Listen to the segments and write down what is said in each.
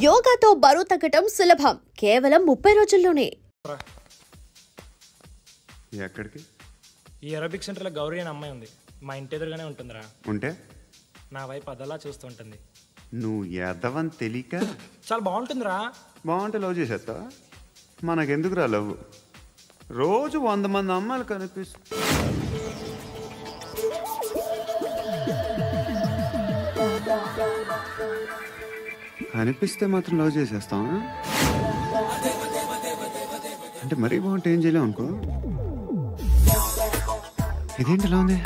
యోగాతో బరువు తగ్గటం సులభం, కేవలం 30 రోజుల్లోనే. ఎక్కడికి? ఈ అరబిక్ సెంటర్లో గౌరీ అనే అమ్మాయి ఉంది, మా ఇంటి ఎదురుగానే ఉంటుందిరా. ఉంటే నా వైపు అదలా చూస్తుంటుంది. నువ్వు ఎదవని తెలియక చాలా బాగుంటుందిరా. బాగుంటే లవ్ చేసేస్తావా? మనకెందుకురా లవ్? రోజు 100 మంది అమ్మాయిలు కనిపిస్తే మాత్రం లవ్ చేసేస్తావా? అంటే మరీ బాగుంటే ఏం చేయలేవు అనుకో. ఇదేంటి ఇలా ఉంది?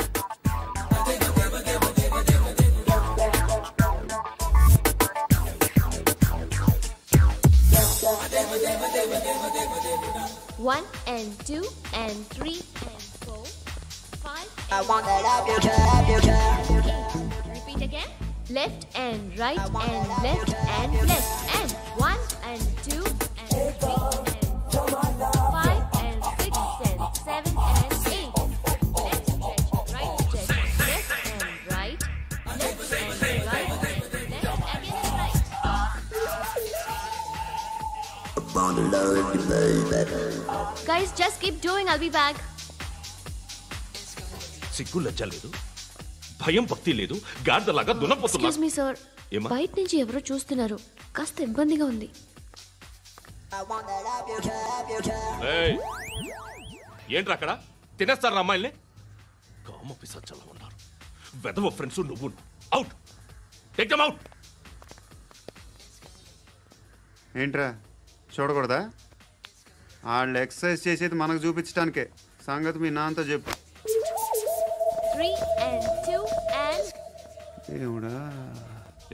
One and two and three and four, five. I want that up your job. Repeat again. Left and right and left and left and one and two and three and four, five and six and seven and eight. Left stretch, right stretch, left and right, left and right, left again right. Guys, just keep doing. I'll be back. సిగ్గు లజ్జ లేదు, భయం భక్తి లేదు, గాడిదలాగా దున్నపోతున్నా. Excuse me, sir. బయట నుంచి ఎవరో చూస్తున్నారు, కాస్త ఇబ్బందిగా ఉంది. ఏంట్రా అక్కడ తినేస్తారా అమ్మాయిల్ని? కామ పిశాచాలా ఉన్నారు. వెదవ ఫ్రెండ్స్ నువ్వు. Out, take them out. ఏంట్రా చూడకూడదా? వాళ్ళు ఎక్సర్సైజ్ చేసేది మనకు చూపించడానికే. సంగతి మీ నాన్నతో చెప్పు. 3 and 2 and దేవుడా.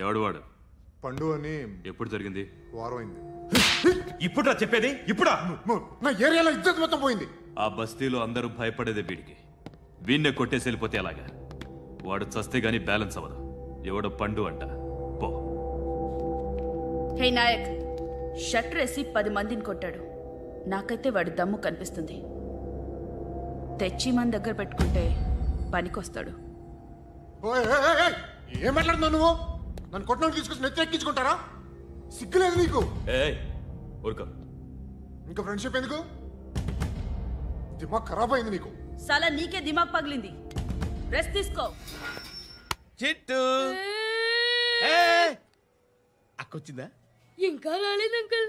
ఎవడు వాడు? పండు అని. ఎప్పుడు జరిగింది? వారం అయింది. ఇప్పుడా చెప్పేది? ఇప్పుడా? నా ఏరియాలో ఇజ్జత్ మొత్తం పోయింది. ఆ బస్తీలో అందరూ భయపడేదే వీడికి. వీణ్ణే కొట్టేసి వెళ్ళిపోతే అలాగా. వాడు చస్తే గానీ బ్యాలెన్స్ అవ్వదు. ఎవడో పండు అంట. పో. హే నాయక్, షట్టర్ వేసి 10 మందిని కొట్టాడు. నాకైతే వాడి దమ్ము కనిపిస్తుంది. తెచ్చి మన దగ్గర పెట్టుకుంటే పనికొస్తాడు. ఏం మాట్లాడుతున్నావు నువ్వు? నన్ను కొట్టడానికి తీసుకొచ్చి నెత్తి ఎక్కించుకుంటారా? సిగ్గులేదు నీకు? ఊరుకో. ఇంకా ఫ్రెండ్షిప్ ఎందుకు? దిమాగ్ ఖరాబ్ అయింది నీకు. సాలా నీకే దిమాగ్ పగిలింది. రెస్ట్ తీసుకో. చిట్టు అక్కొచ్చిందా? ఇంకా రాలేదు అంకుల్.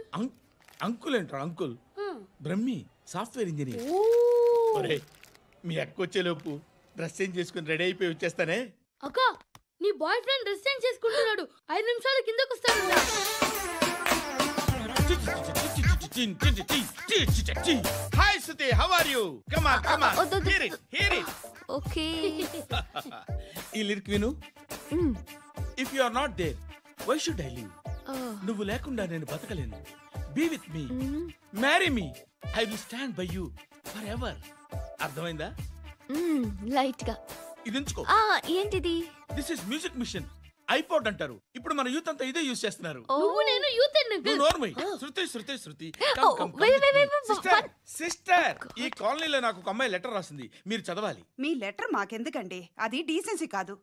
అంకుల్ ఏంట్రా? Uncle Brahmi, software engineer. మీ అక్కొచ్చేలోపు డ్రెస్ చేంజ్ చేసుకుని రెడీ అయిపోయి వచ్చేస్తానే. అక్క, నీ బాయ్ ఫ్రెండ్ డ్రెస్ చేంజ్ చేసుకుంటున్నాడు. 5 నిమిషాలు కిందకు వస్తాడు. హాయ్ సుతి, how are you? Come on come on, hear it hear it. Okay. ఈ లిరిక్ విను. If you are not there, why should I live? నువ్వు లేకుండా నేను బతకలేను. Be with me, marry me, I will stand by you forever. అర్థమైందా? Light గా ఇది ఉంచుకో. ఏంటిది? This is music machine. IPod అంటారు. ఇప్పుడు మన యూత్ అంతా ఇదే యూస్ చేస్తున్నారు. నువ్వు నేను యూత్ నోర్మై. శృతి శృతి శృతి. సిస్టర్, ఈ కాలనీలో నాకు ఒక అమ్మాయి లెటర్ రాసింది, మీరు చదవాలి. మీ లెటర్ మాకెందుకండి? అది డీసెన్సీ కాదు.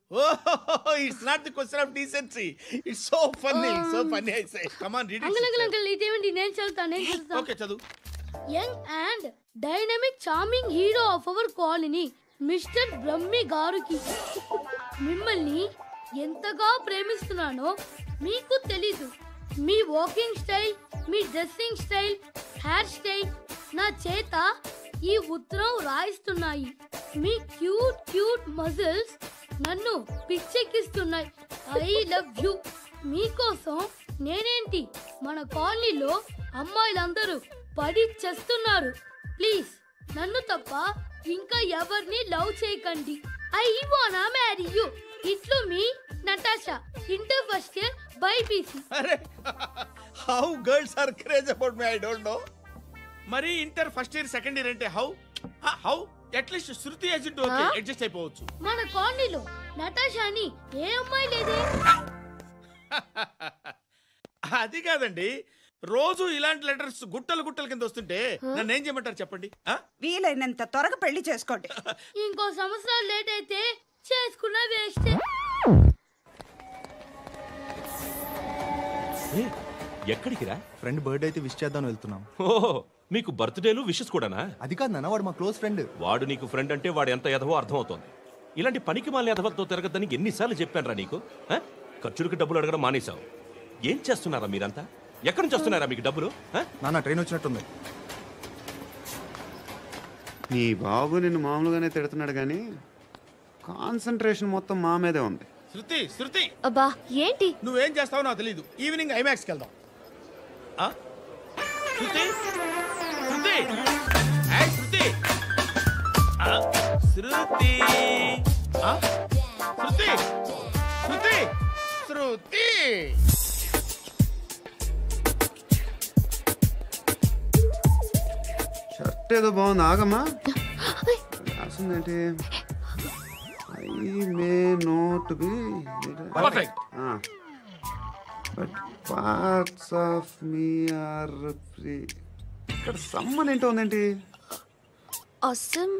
It's not the question of decency. It's so funny, so funny. I say come on read it. Uncle ఇదేంటి? నేను చదువుతాను. ఓకే చదువు. Young and dynamic charming hero of our colony mister Brahmi గారికి మిమ్మల్ని ఎంతగా ప్రేమిస్తున్నానో మీకు తెలీదు. మీ వాకింగ్ స్టైల్, మీ డ్రెస్సింగ్ స్టైల్, హెయిర్ స్టైల్ నా చేత ఈ ఉత్తరం రాయిస్తున్నాయి. మీ క్యూట్ క్యూట్ మజిల్స్ నన్ను పిచ్చెక్కిస్తున్నాయి. I love you. మీకోసం నేనేంటి, మన కాలనీలో అమ్మాయిలందరూ పడి చేస్తున్నారు. ప్లీజ్ నన్ను తప్ప ఇంకా ఎవరిని లవ్ చేయకండి. ఐ వానా మ్యారీ యూ. ఇట్లు మీ Natasha, inter first year BiPC. అరే, how girls are craze about me I don't know. మరి inter first year second year అంటే how how at least Shruti agent okay adjust అయిపోవచ్చు. మన కాలనీలో నటాషా అని ఏ అమ్మాయి లేదే. అది కాదండి, రోజు ఇలాంటి లెటర్స్ గుట్టలు గుట్టల కింద వస్తుంటే నన్ను ఏం చేయమంటారు చెప్పండి? వీలైనంత త్వరగా పెళ్లి చేసుకోండి. ఇంకో సంవత్సరాలు లేట్ అయితే చేసుకున్నా వేస్ట్. ఎక్కడికి రా? ఫ్రెండ్ బర్త్డే అయితే విష్ చేద్దాం వెళ్తున్నాం. ఓహో, మీకు బర్త్డేలు విషెస్ కూడానా? అది కాదు నాన్న, వాడు మా క్లోజ్ ఫ్రెండ్. వాడు నీకు ఫ్రెండ్ అంటే వాడు ఎంత ఎదవో అర్థమవుతోంది. ఇలాంటి పనికి మాలిన ఎదవతో తిరగద్దని ఎన్నిసార్లు చెప్పాను రా నీకు? ఖర్చులకు డబ్బులు అడగడం మానేశావు. ఏం చేస్తున్నారా మీరంతా? ఎక్కడి నుంచి వస్తున్నారా మీకు డబ్బులు? నాన్న ట్రైన్ వచ్చినట్టుంది. నీ బాబు నిన్ను మామూలుగానే తిడుతున్నాడు కానీ కాన్సన్ట్రేషన్ మొత్తం మా మీదే ఉంది. శృతి శృతి, అబ్బా ఏంటి? నువ్వేం చేస్తావో నాకు తెలీదు. ఈవినింగ్ ఐమాక్స్కి వెళ్దాం. శృతి శృతి ఏయ్ శృతి శృతి శృతి శృతి శృతి షర్ట్ ఏదో బాగుంది, ఆగమ్మా. రాసిందేంటి? I may not be but parts of me are free. ఇక్కడ సమ్మన్ ఏంటో ఉందేంటి? awesome.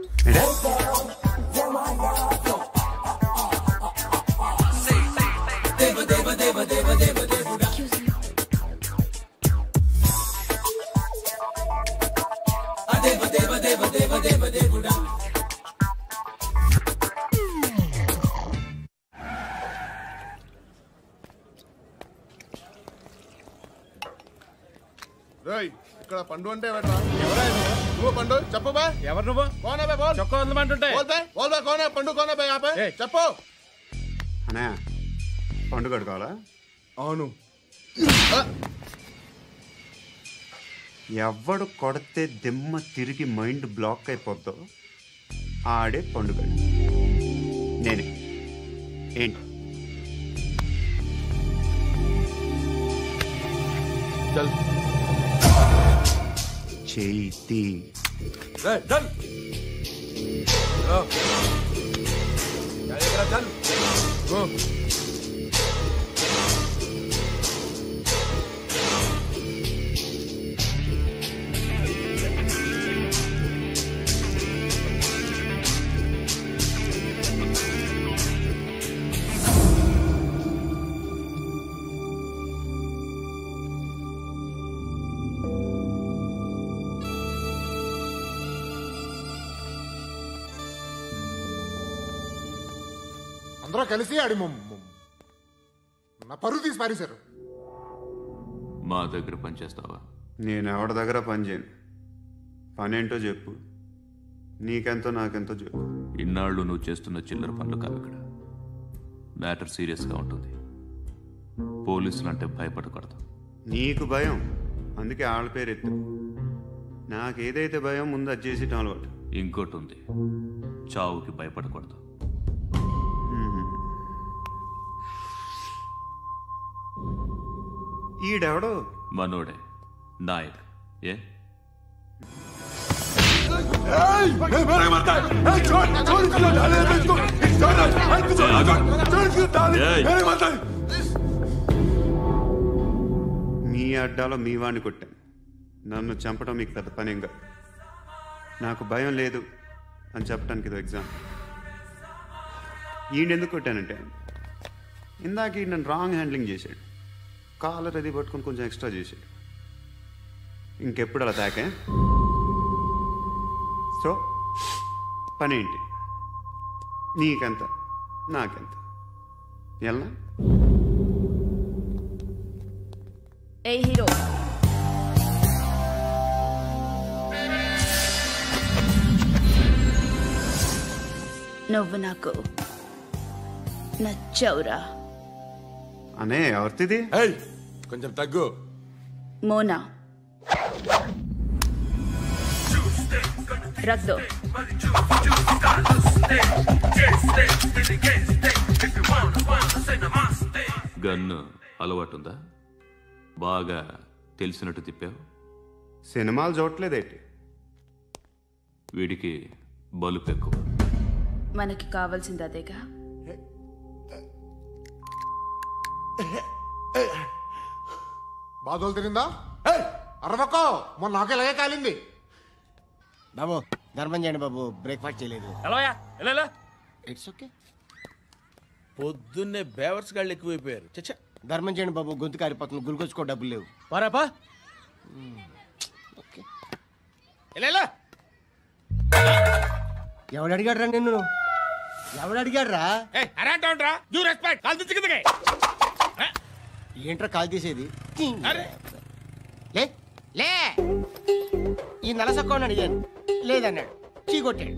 ఇక్కడ పండు అంటే నువ్వు పండు చెప్పు బా. ఎవరు నువ్వు? కోనా బే బోల్. చొక్కా వదలమంటుంటే కోనా పండు కోనా బే ఆపే చెప్పు. అనే పండు కడుకోవాలా? అవును. ఎవడు కొడితే దిమ్మ తిరిగి మైండ్ బ్లాక్ అయిపోద్దో ఆడే పండుగ. నేనే. ఏంటి? చేతి అందరూ కలిసి ఆడి నా పరువు తీసి పారేశారు. మా దగ్గర పని చేస్తావా? నేను ఎవరి దగ్గర పని చేయను. పనేంటో చెప్పు. నీకెంతో నాకెంతో చెప్పు. ఇన్నాళ్ళు నువ్వు చేస్తున్న చిల్లర పనులు కావు. ఇక్కడ మ్యాటర్ సీరియస్గా ఉంటుంది. పోలీసులు అంటే భయపడకూడదు. నీకు భయం, అందుకే ఆళ్ళ పేరు ఎత్తు. నాకేదైతే భయం ముందు అది చేసేటం అలవాటు. ఇంకోటి ఉంది, చావుకి భయపడకూడదు. ఈడెవడో మనోడే నాయక్. ఏ మీ అడ్డాలో మీ వాడిని కొట్టాను. నన్ను చంపడం మీకు పెద్ద పనేంగా. నాకు భయం లేదు అని చెప్పడానికి ఇది ఎగ్జామ్. ఈయనెందుకు కొట్టానంటే ఇందాక ఈ నన్ను రాంగ్ హ్యాండ్లింగ్ చేశాడు. కాలర్ అది పట్టుకొని కొంచెం ఎక్స్ట్రా చేశాడు. ఇంకెప్పుడు అలా తాకే. సో పనేంటి? నీకెంత నాకెంత ఎలా? ఏ హీరో, నువ్వు నాకు నచ్చవురా. అనే ఎవరిది? కొంచెం తగ్గు. మోనా రక్ దో. గన్ను అలవాటుందా? బాగా తెలిసినట్టు తిప్పావు. సినిమాలు చూడట్లేదేంటి? వీడికి బలుపు ఎక్కువ. మనకి కావాల్సింది అదేగా. బాధలు తిరిందా? అరవకో, మొన్న నాకు ఇలాగే కాలింది. బాబు ధర్మం చేయండి బాబు, బ్రేక్ఫాస్ట్ చేయలేదు. ఎలా ఇట్స్ ఓకే. పొద్దున్నే బేవర్స్ గాళ్ళు ఎక్కువైపోయారు. చచ్చా, ధర్మం చేయండి బాబు, గొంతు కారిపోతుంది, గురికొచ్చుకో డబ్బులు లేవు. పారాపా ఎవడు అడిగాడు రా నిన్ను? ఎవడు అడిగాడు రా? ఏంట్రా కాల్ తీసేది? లే లే. ఈ నలసక్కని అడిగాను, లేదన్నాడు, చీ కొట్టాడు.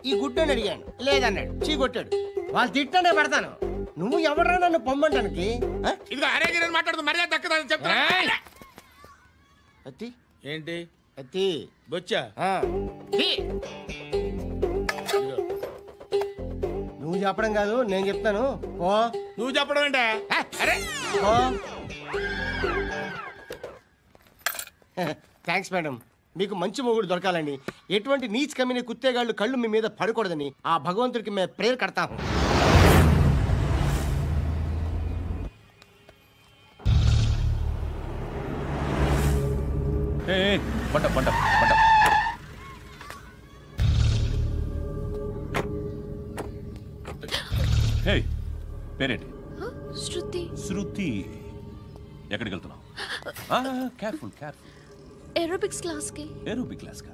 ఈ గుడ్డని అడిగాను, లేదన్నాడు, చీ కొట్టాడు. వాళ్ళు తిట్టానే పెడతాను. నువ్వు ఎవడరా నన్ను పొమ్మంటానికి? మాట్లాడుతూ మర్యాద దక్కదని చెప్తా. అత్తి ఏంటి అత్తి బొచ్చా? నువ్వు చెప్పడం కాదు, నేను చెప్తాను. ఓ నువ్వు చెప్పడం ఏంటే? Thanks madam. మీకు మంచి మొగుడు దొరకాలని, ఎటువంటి నీచ్ కమ్మిన కుత్తేగాళ్ళు కళ్ళు మీ మీద పడకూడదని ఆ భగవంతుడికి మేము ప్రేయర్ కడతాము. పేరేంటి? శృతి. శృతి. ఎక్కడికి వెళ్తున్నావు? Careful careful. ఏరోబిక్స్ క్లాస్ కి. ఏరోబిక్ క్లాస్ కా?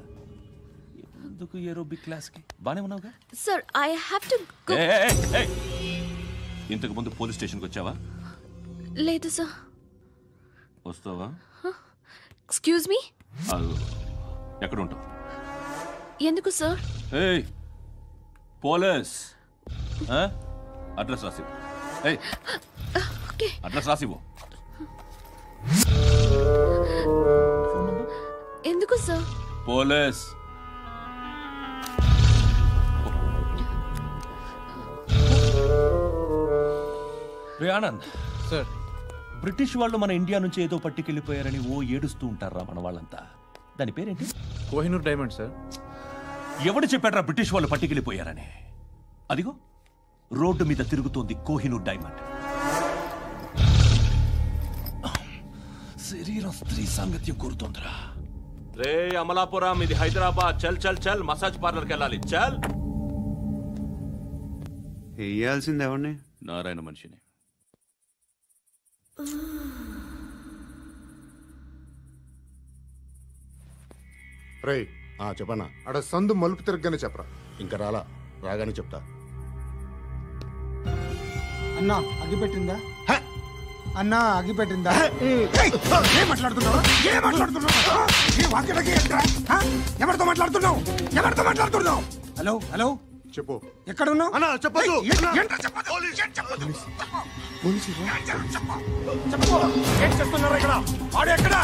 ఎందుకు ఏరోబిక్ క్లాస్ కి? బానే ఉన్నావుగా? Sir I have to go. ఇంతకు ముందు పోలీస్ స్టేషన్కి వచ్చావా? లేదు సార్. వస్తావా? Excuse me. ఎక్కడ ఉంటావు? ఎందుకు సార్? పోలీస్ అడ్రస్ రాసివ్వు. అడ్రస్ రాసివ్వు. ఎందుకు సార్? పోలీస్. రే ఆనంద్ సార్, బ్రిటిష్ వాళ్ళు మన ఇండియా నుంచి ఏదో పట్టుకెళ్ళిపోయారని ఓ ఏడుస్తూ ఉంటారా మన వాళ్ళంతా. దాని పేరేంటి? Kohinoor diamond sir. ఎవడు చెప్పాడ్రా బ్రిటిష్ వాళ్ళు పట్టుకెళ్ళిపోయారని? అదిగో రోడ్డు మీద తిరుగుతోంది కోహినూర్ డైమండ్. శరీరం స్త్రీ సాంగత్యం కోరుతోందిరా. రే అమలాపురం, ఇది హైదరాబాద్. చల్ చల్ చల్, మసాజ్ పార్లర్కి వెళ్ళాలి. చల్. వేయాల్సింది ఎవరిని? నారాయణ మనిషిని. రే చెప్పనా? అడ సందు మలుపు తిరగగానే చెప్పరా. ఇంకా రాగానే చెప్తా. అన్నా అగ్గి పెట్టిందా? అన్నా అగ్గి పెట్టిందా? ఏం మాట్లాడుతున్నావు? ఏం మాట్లాడుతున్నావు? ఎవరితో మాట్లాడుతున్నావు? ఎవరితో మాట్లాడుతున్నావు? హలో హలో చెప్పు. ఎక్కడ ఉన్నావు? అన్నా చెప్పదు. ఏం చేస్తున్నారు ఇక్కడ? ఆడు ఎక్కడ?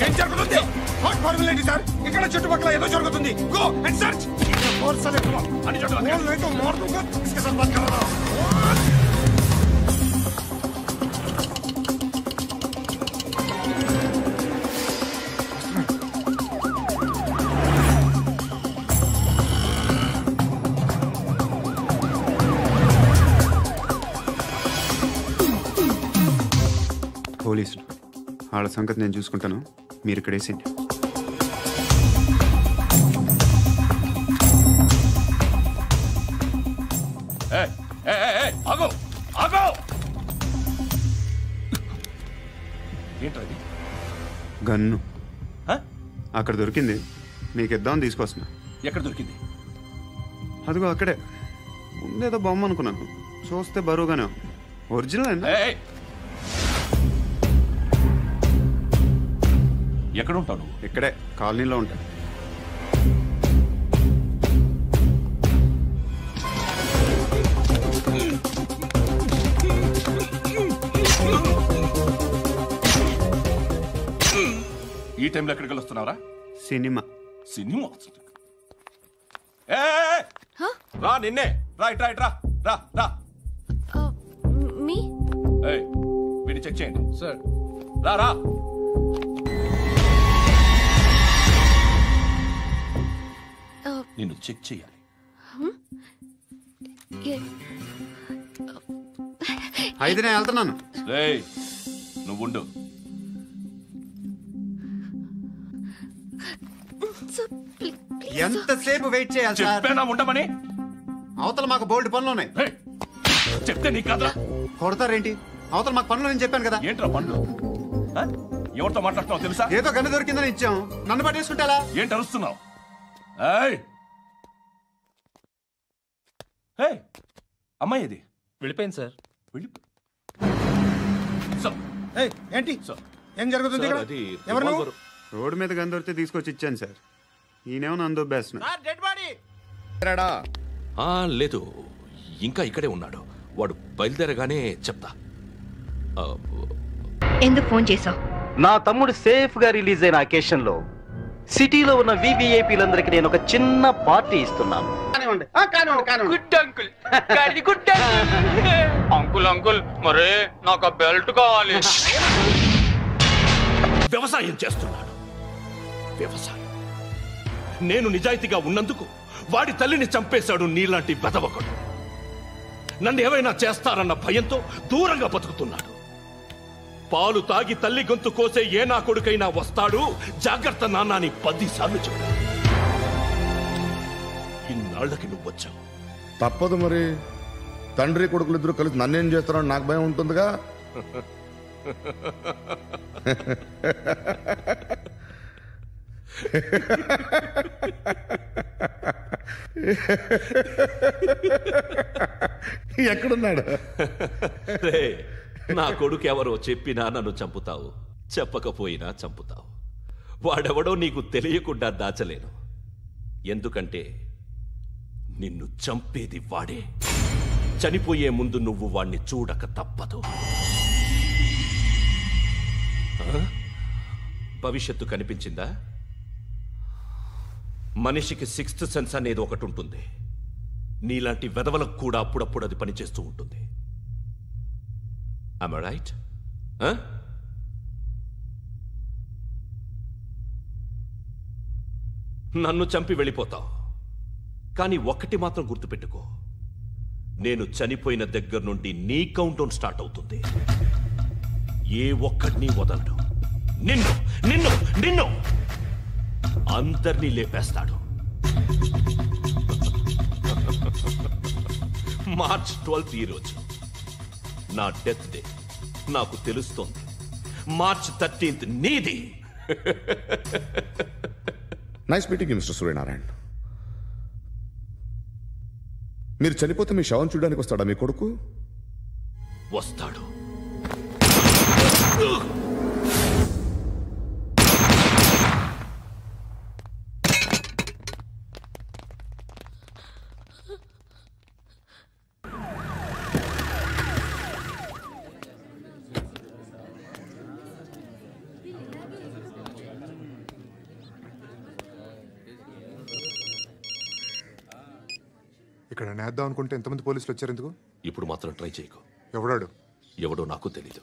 ఏం జరుగుతుంది? వాట్ ఫార్మల్ ఏంటి సార్? ఇక్కడ చుట్టుపక్కల ఏదో జరుగుతుంది. Go and search. అని పోలీసులు వాళ్ళ సంగతి నేను చూసుకుంటాను, మీరు ఇక్కడ వేసేయండి. ఏంటది? గన్ను అక్కడ దొరికింది, మీకు ఇద్దామని తీసుకొస్తున్నా. ఎక్కడ దొరికింది? అదిగో అక్కడే. ముందేదో బొమ్మ అనుకున్నాను, చూస్తే బరువుగానే. ఒరిజినల్ అండి. ఎక్కడ ఉంటావు నువ్వు? ఇక్కడే కాలనీలో ఉంటా. ఈ టైంలో ఎక్కడికి వస్తున్నావురా? సినిమా. సినిమా? రా నిన్నే. రైట్ రైట్ రా రా రా. మీ వీడిని చెక్ చేయండి సార్. రా రా. నిన్ను చెక్ చేయాలి. అయితే నేను వెళ్తున్నాను. రేయ్ నువ్వుండు. ఎంతసేపు వెయిట్ చేయాలి? చెప్పేనా ఉండమని? అవతల మాకు బోల్డ్ పనులు ఉన్నాయి. చెప్తే నీకు కాదురా. కొడతారేంటి? అవతల మాకు పనులు నేను చెప్పాను కదా. ఏంట్రా పనులు? ఎవరితో మాట్లాడుతున్నావు తెలుసా? ఏదో గన్ను దొరికిందని ఇచ్చాం, నన్ను పట్టేసుకుంటా. ఏంటి అరుస్తున్నావు? అమ్మాయి ఇది వెళ్ళిపోయింది సార్. ఏంటి ఏం జరుగుతుంది ఇక్కడ? ఎవరు నువ్వు? రోడ్డు మీద గన్ను దొరికితే తీసుకొచ్చి ఇచ్చాను సార్. ఈయనేమో నందు బెస్ట్. లేదు, ఇంకా ఇక్కడే ఉన్నాడు. వాడు బయలుదేరగానే చెప్తా. ఎందుకు ఫోన్ చేశావు? నా తమ్ముడు సేఫ్ గా రిలీజ్ అయిన అకేషన్ లో సిటీలో ఉన్న వివిఐపీలందరికీ నేను ఒక చిన్న పార్టీ ఇస్తున్నాను. అంకుల్ అంకుల్ మరే నాకు బెల్ట్ కావాలి. వ్యవసాయం చేస్తున్నాడు. వ్యవసాయం. నేను నిజాయితీగా ఉన్నందుకు వాడి తల్లిని చంపేశాడు నీలాంటి వెధవకుడు. నన్ను ఏమైనా చేస్తారన్న భయంతో దూరంగా బతుకుతున్నాడు. పాలు తాగి తల్లి గొంతు కోసే ఏ నా కొడుకైనా వస్తాడు. జాగ్రత్త నాన్నని 10 సార్లు చెప్పు. ఇన్నాళ్ళకి నువ్వు వచ్చావు. తప్పదు మరి. తండ్రి కొడుకులు ఇద్దరు కలిసి నన్నేం చేస్తారని నాకు భయం ఉంటుందిగా. ఎక్కడున్నాడు? నా కొడుకు ఎవరో చెప్పినా నన్ను చంపుతావు, చెప్పకపోయినా చంపుతావు. వాడెవడో నీకు తెలియకుండా దాచలేను. ఎందుకంటే నిన్ను చంపేది వాడే. చనిపోయే ముందు నువ్వు వాణ్ణి చూడక తప్పదు. భవిష్యత్తు కనిపించిందా? మనిషికి 6th సెన్స్ అనేది ఒకటి ఉంటుంది. నీలాంటి వెధవలకు కూడా అప్పుడప్పుడు అది పనిచేస్తూ ఉంటుంది. Am I right? నన్ను చంపి వెళ్ళిపోతావు. కానీ ఒక్కటి మాత్రం గుర్తుపెట్టుకో, నేను చనిపోయిన దగ్గర నుండి నీ కౌంటౌన్ స్టార్ట్ అవుతుంది. ఏ ఒక్కడిని వదలడు. నిన్ను నిన్ను నిన్ను అందరినీ లేపేస్తాడు. మార్చ్ 12th ఈ రోజు నా డెత్ డే. నాకు తెలుస్తోంది. మార్చ్ 13th నీది. Nice meeting mister Suryanarayana. మీరు చనిపోతే మీ శవం చూడడానికి వస్తాడా మీ కొడుకు? వస్తాడు. ఇక్కడ నేద్దాం అనుకుంటే ఎంతమంది పోలీసులు వచ్చారు ఎందుకు? ఇప్పుడు మాత్రం ట్రై చేయకు. ఎవడాడు? ఎవడో నాకు తెలీదు.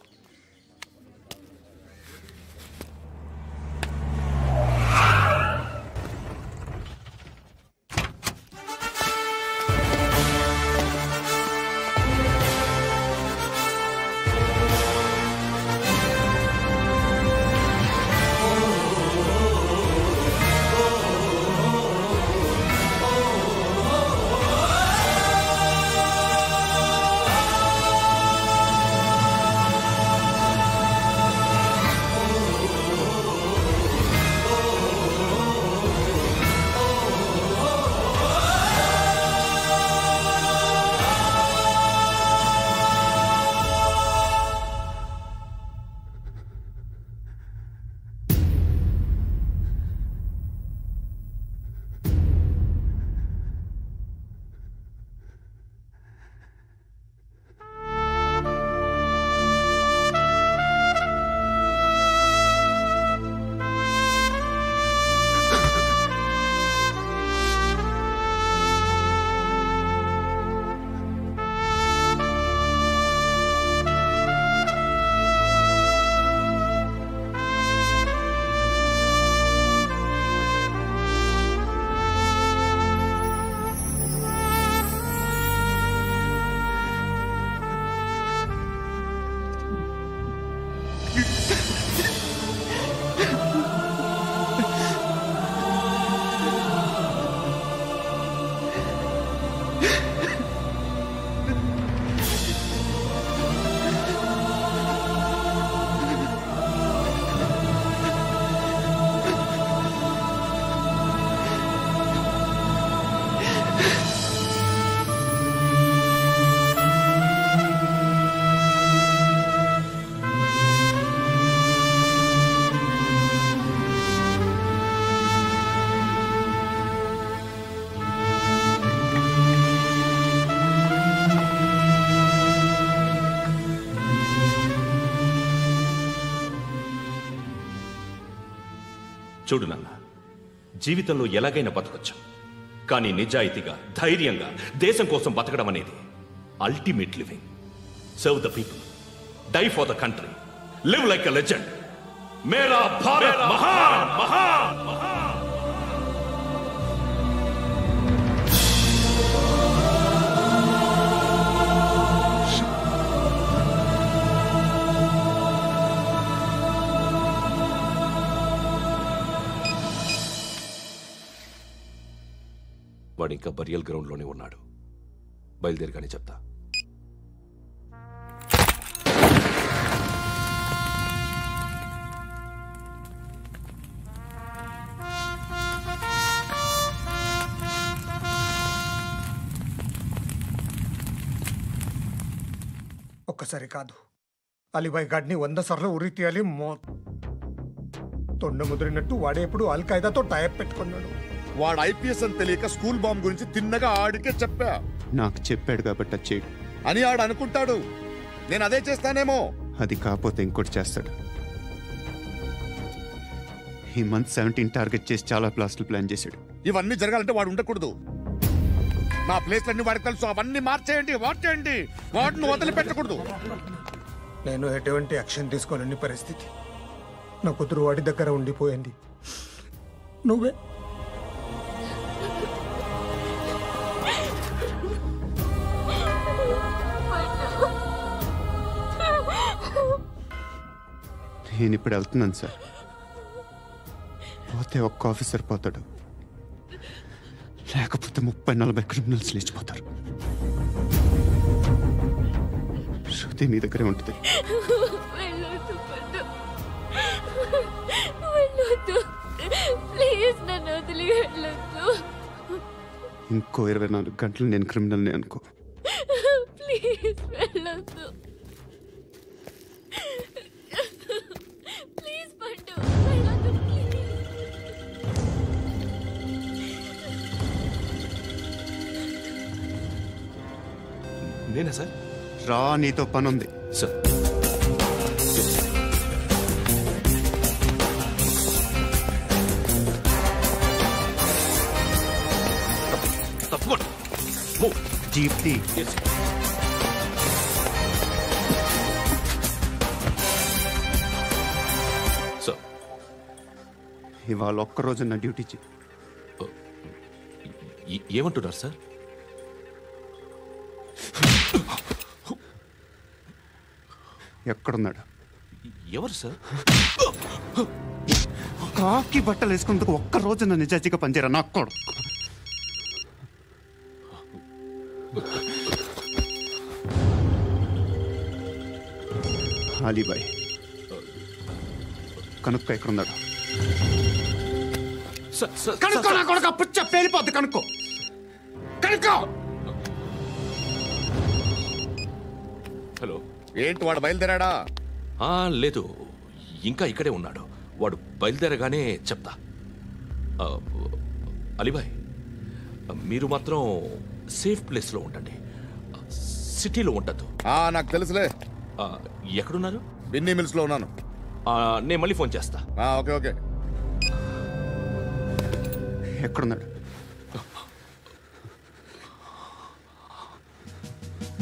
చూడు నాన్న, జీవితంలో ఎలాగైనా బతకొచ్చు, కానీ నిజాయితీగా ధైర్యంగా దేశం కోసం బతకడం అనేది ultimate living. Serve the people, die for the country, live like a legend. మేరా భారత్ మహాన్ మహాన్ మహాన్. వాడు ఇంకా బరియల్ గ్రౌండ్లోనే ఉన్నాడు. బయలుదేరగానే చెప్తా. ఒక్కసారి కాదు, అలీబాయ్ గాడిని 100 సార్లు ఉరి తీయాలి. తొండ ముదిరినట్టు వాడే ఎప్పుడు అల్ ఖైదాతో టైప్ పెట్టుకున్నాడు. వాడు ఐపీఎస్ అని తెలియక స్కూల్ బాంబ్ గురించి తిన్నగా ఆడికే చెప్పా. నాకు చెప్పాడు కాబట్టి అది చేయడు అని ఆడు అనుకుంటాడు. నేను అదే చేస్తానేమో. అది కాకపోతే ఇంకోటి చేస్తాడు. ఈ మంత్ 17 టార్గెట్ చేసి చాలా ప్లాస్టులు ప్లాన్ చేశాడు. ఇవన్నీ జరగాలంటే వాడు ఉండకూడదు. నా ప్లేస్లన్నీ వాడికి తెలుసు. అవన్నీ మార్చేయండి, మార్చేయండి. వాటిని వదిలిపెట్టకూడదు. నేను ఎటువంటి యాక్షన్ తీసుకోలేని పరిస్థితి. నా కూతురు వాడి దగ్గర ఉండిపోయింది. నువ్వే నేను ఇప్పుడు వెళ్తున్నాను సార్. పోతే ఒక్క ఆఫీసర్ పోతాడు, లేకపోతే 30-40 క్రిమినల్స్ లేచిపోతారు. శృతి మీ దగ్గరే ఉంటుంది. ఇంకో 24 గంటలు నేను క్రిమినల్ని అనుకో. ప్లీజ్ వెళ్ళొద్దు. ప్లీజ్ పండు, వెళ్ళొద్దు ప్లీజ్. నేనా సార్? రా, నీతో పని ఉంది సార్. తప్పకుండా జీప్తి. సార్, ఇవాళ ఒక్కరోజు నా డ్యూటీ చేయి. ఏమంటున్నారు సార్? ఎక్కడున్నాడు? ఎవరు సార్? కాకి బట్టలు వేసుకున్నందుకు ఒక్కరోజు నా నిజాజీగా పనిచేయరా నాకు కూడా. అలీబాయ్ కనుక్కో, ఎక్కడున్నాడు? కనుక్కో నా కొడుకు. పుచ్చ పేలిపోద్ది. కనుక్కో, కనుక్కో. హలో, ఏంటి వాడు బయలుదేరాడా? లేదు, ఇంకా ఇక్కడే ఉన్నాడు. వాడు బయలుదేరగానే చెప్తా. అలీబాయ్, మీరు మాత్రం సేఫ్ ప్లేస్లో ఉండండి, సిటీలో ఉండద్దు. నాకు తెలుసులే. ఎక్కడున్నారు? బిన్నీ మిల్స్ లో ఉన్నాను. నేను మళ్ళీ ఫోన్ చేస్తా. Okay okay. ఎక్కడున్నాడు?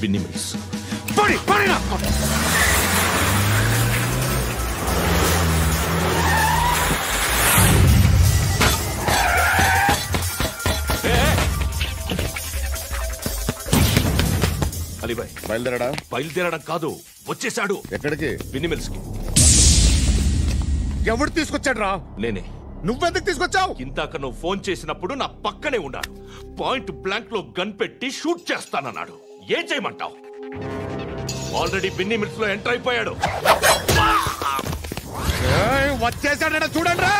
బిన్నీ మిల్స్. అలీబాయ్ బయలుదేరాడా? బయలుదేరడం కాదు, వచ్చేసాడు. ఎక్కడికి? బిన్నీ మిల్స్ కి. ఎవడు తీసుకొచ్చాడు రా? నేనే. నువ్వెందుకు తీసుకొచ్చావు? ఇందాక నువ్వు ఫోన్ చేసినప్పుడు నా పక్కనే ఉన్నాడు. పాయింట్ బ్లాంక్ లో గన్ పెట్టి షూట్ చేస్తానన్నాడు. ఏం చేయమంటావు? ఆల్రెడీ బిన్నీ మిల్స్ లో ఎంటర్ అయిపోయాడు. వచ్చేసాడ చూడండి రా.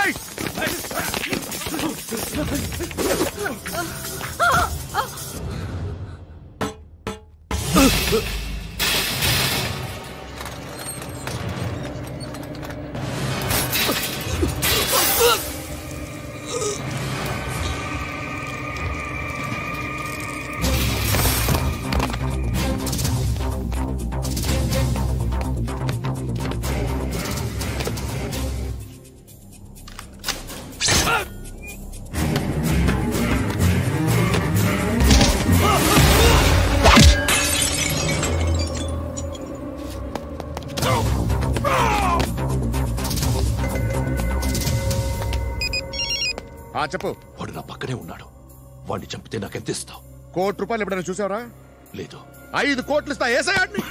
చెప్పు. వాడు నా పక్కనే ఉన్నాడు. వాడిని చంపితే నాకెంత ఇస్తావు? ₹1,00,00,000 ఎప్పుడైనా చూసావరా? లేదు. 5 కోట్లు ఇస్తా. ఏసయాడిని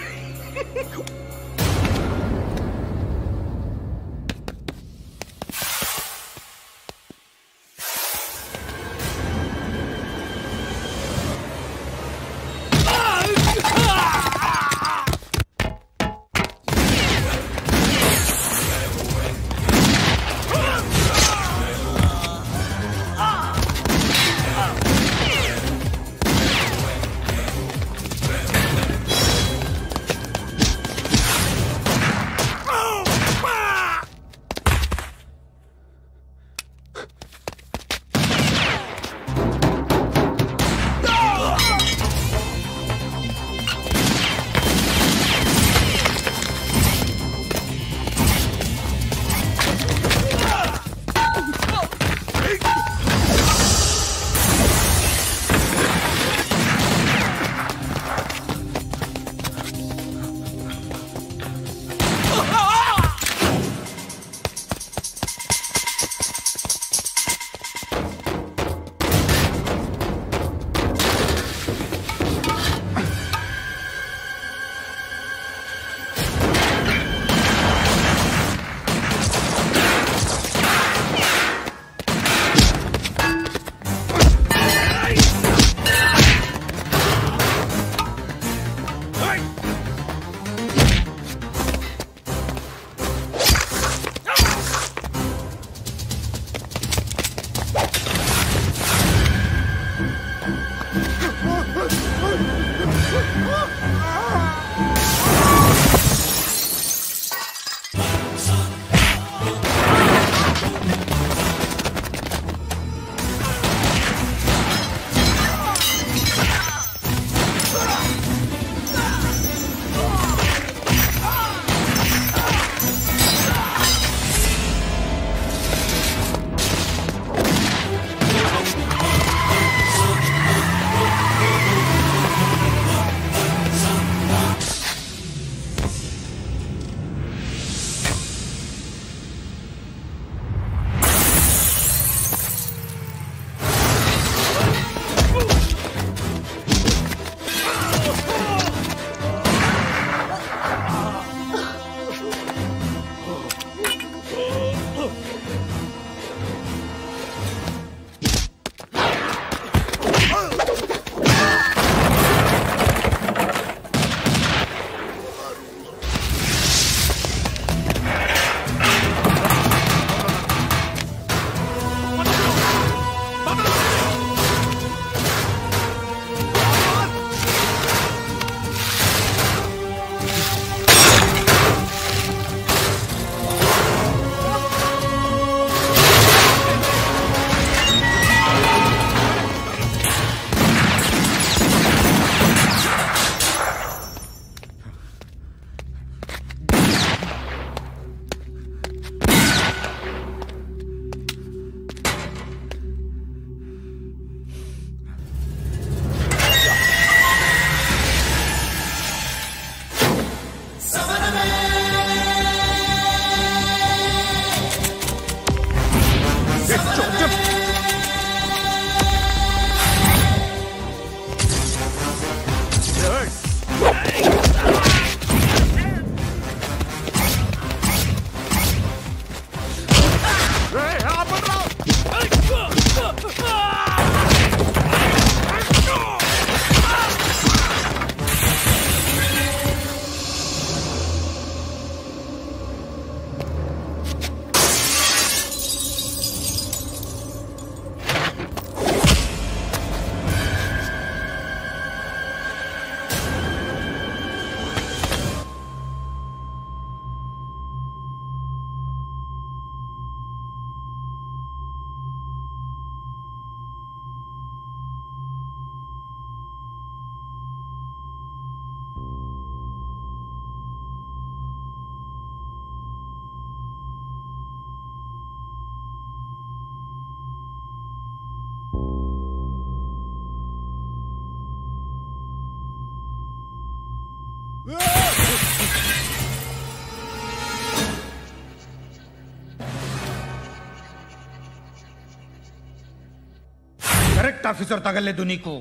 కరెక్ట్ ఆఫీసర్ తగలేదు నీకు.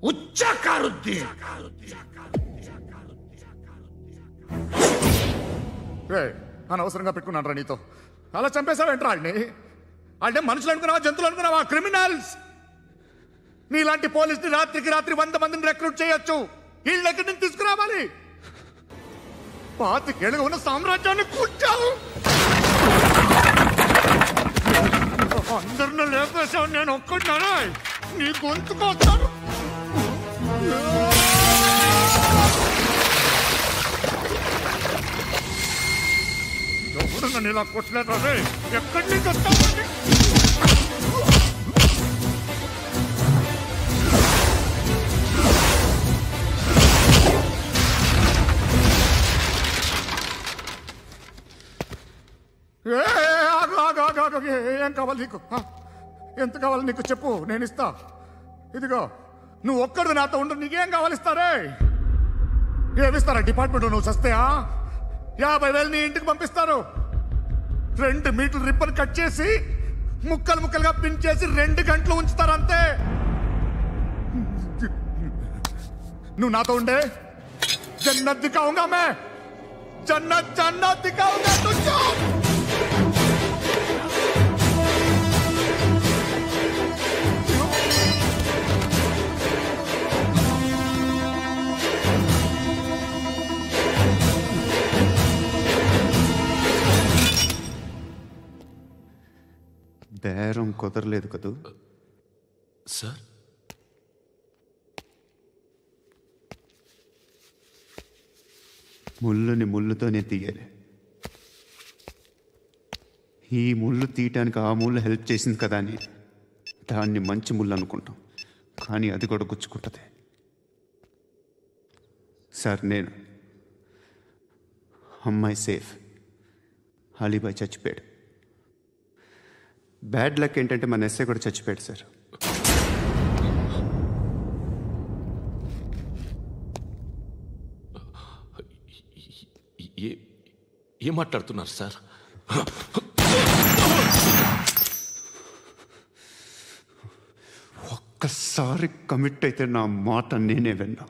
ఉచ్చాకారుద్ది. అనవసరంగా పెట్టుకున్నాను రా నీతో. అలా చంపేశావేంట్రా ఆడిని? అంటే మనుషులు అనుకున్నావా, జంతువులు అనుకున్నావా? క్రిమినల్స్. నీలాంటి పోలీసుని రాత్రికి రాత్రి 100 మందిని రిక్రూట్ చేయొచ్చు. వీళ్ళు ఎక్కడి నుంచి తీసుకురావాలి? 25 ఏళ్ళుగా ఉన్న సామ్రాజ్యాన్ని కూర్చావు. అందరిని లేపేశావు, నేను ఒక్కడినా నీ గొంతుకొస్తాను. ఎవరు నన్ను ఇలా కొట్టలేదా? ఎక్కడి నుంచి వస్తావు? ఏం కావాలి నీకు? ఎంత కావాలి నీకు చెప్పు, నేను ఇస్తా. ఇదిగో నువ్వు ఒక్కడు నాతో ఉండు, నీకేం కావాలి ఇస్తారే? ఏమిస్తారా డిపార్ట్మెంట్? నువ్వు చస్తేయా 50,000 నీ ఇంటికి పంపిస్తారు. 2 మీటర్లు రిబ్బన్ కట్ చేసి ముక్కలు ముక్కలుగా పిన్ చేసి 2 గంటలు ఉంచుతారు అంతే. నువ్వు నాతో ఉండే జన్నత్ దిఖాऊंगा मैं, जन्नत दिखाऊंगा तुझको. బేరం కుదరలేదు కదూ సార్? ముళ్ళుని ముళ్ళుతోనే తీయాలి. ఈ ముళ్ళు తీయటానికి ఆ ముళ్ళు హెల్ప్ చేసింది కదా అని దాన్ని మంచి ముళ్ళు అనుకుంటాం, కానీ అది కూడా గుచ్చుకుంటుంది. సార్, నేను అమ్మాయి సేఫ్, అలీబాయ్ చచ్చిపోయాడు. బ్యాడ్ లక్ ఏంటంటే మన ఎస్ఐ కూడా చచ్చిపోయాడు సార్. ఏం మాట్లాడుతున్నారు సార్? ఒక్కసారి కమిట్ అయితే నా మాట నేనే విన్నా.